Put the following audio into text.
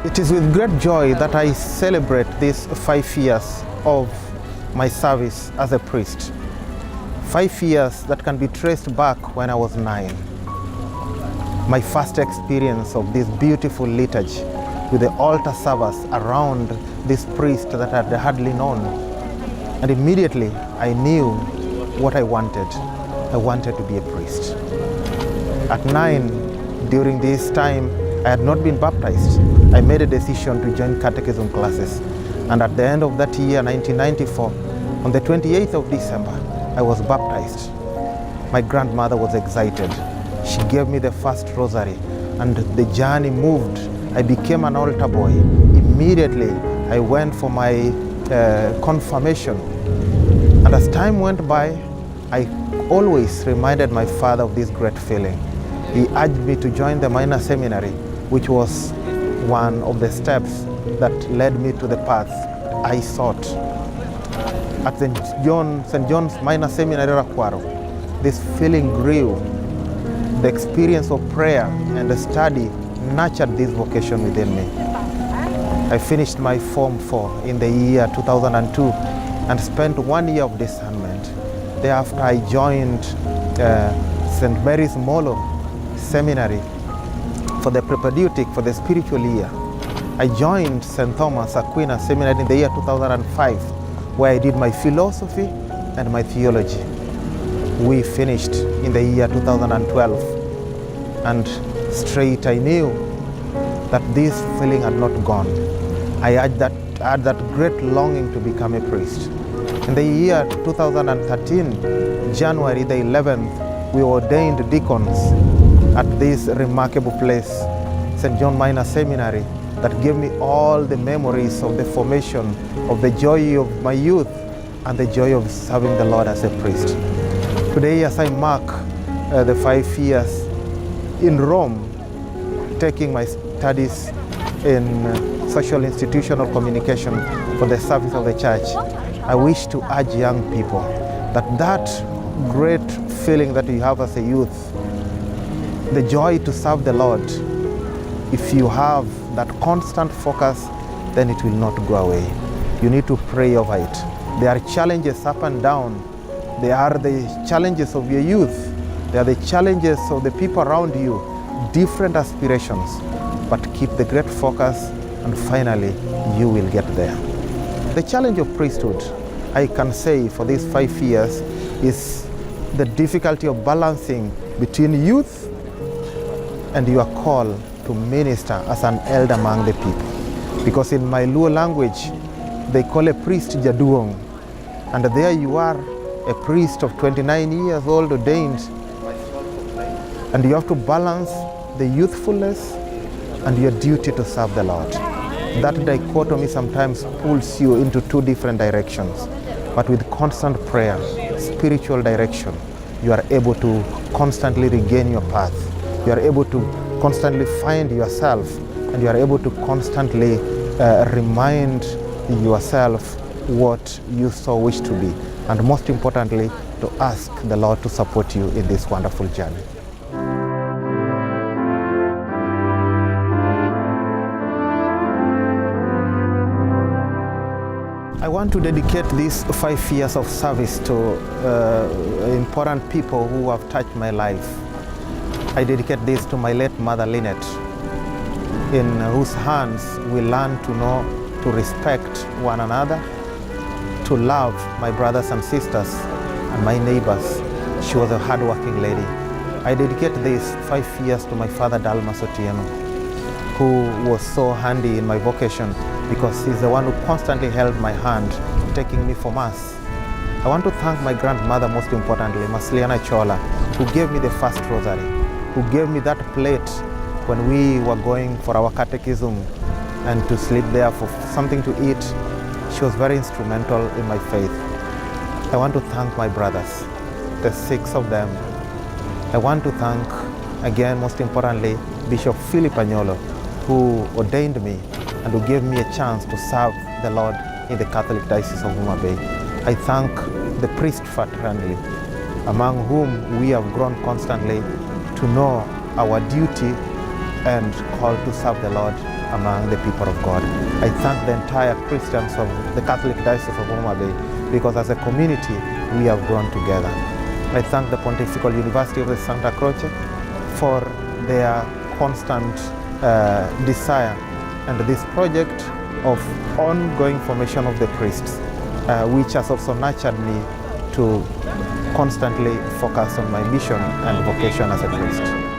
It is with great joy that I celebrate these 5 years of my service as a priest. 5 years that can be traced back when I was 9. My first experience of this beautiful liturgy with the altar servers around this priest that I had hardly known. And immediately I knew what I wanted. I wanted to be a priest. At 9, during this time, I had not been baptized. I made a decision to join catechism classes. And at the end of that year, 1994, on the 28th of December, I was baptized. My grandmother was excited. She gave me the first rosary, and the journey moved. I became an altar boy. Immediately, I went for my confirmation. And as time went by, I always reminded my father of this great feeling. He urged me to join the minor seminary, which was one of the steps that led me to the path I sought. At St. John's Minor Seminary, Rakwaro, this feeling grew. The experience of prayer and the study nurtured this vocation within me. I finished my Form 4 in the year 2002 and spent 1 year of discernment. Thereafter, I joined St. Mary's Molo Seminary for the propedeutic, for the spiritual year. I joined St. Thomas Aquinas Seminary in the year 2005, where I did my philosophy and my theology. We finished in the year 2012, and straight I knew that this feeling had not gone. I had that great longing to become a priest. In the year 2013, January the 11th, we ordained deacons at this remarkable place, St. John Minor Seminary, that gave me all the memories of the formation, of the joy of my youth, and the joy of serving the Lord as a priest. Today, as I mark the 5 years in Rome, taking my studies in social institutional communication for the service of the church, I wish to urge young people that great feeling that you have as a youth, the joy to serve the Lord, if you have that constant focus, then it will not go away. You need to pray over it. There are challenges up and down. There are the challenges of your youth. There are the challenges of the people around you, different aspirations, but keep the great focus, and finally you will get there. The challenge of priesthood, I can say for these 5 years, is the difficulty of balancing between youth and your call to minister as an elder among the people. Because in my Luo language, they call a priest Jaduong, and there you are, a priest of 29 years old, ordained, and you have to balance the youthfulness and your duty to serve the Lord. That dichotomy sometimes pulls you into 2 different directions, but with constant prayer, spiritual direction, you are able to constantly regain your path. You are able to constantly find yourself, and you are able to constantly remind yourself what you so wish to be, and most importantly, to ask the Lord to support you in this wonderful journey. I want to dedicate these 5 years of service to important people who have touched my life. I dedicate this to my late mother, Lynette, in whose hands we learn to know, to respect one another, to love my brothers and sisters and my neighbors. She was a hardworking lady. I dedicate these 5 years to my father, Dalmas Otieno, who was so handy in my vocation because he's the one who constantly held my hand, taking me for mass. I want to thank my grandmother, most importantly, Masliana Chola, who gave me the first rosary, who gave me that plate when we were going for our catechism and to sleep there for something to eat. She was very instrumental in my faith. I want to thank my brothers, the 6 of them. I want to thank, again, most importantly, Bishop Philip Agnolo, who ordained me and who gave me a chance to serve the Lord in the Catholic Diocese of Homa Bay. I thank the priest fraternity, among whom we have grown constantly to know our duty and call to serve the Lord among the people of God. I thank the entire Christians of the Catholic Diocese of Homa Bay, because as a community we have grown together. I thank the Pontifical University of the Santa Croce for their constant desire and this project of ongoing formation of the priests, which has also nurtured me to constantly focus on my mission and vocation as a priest.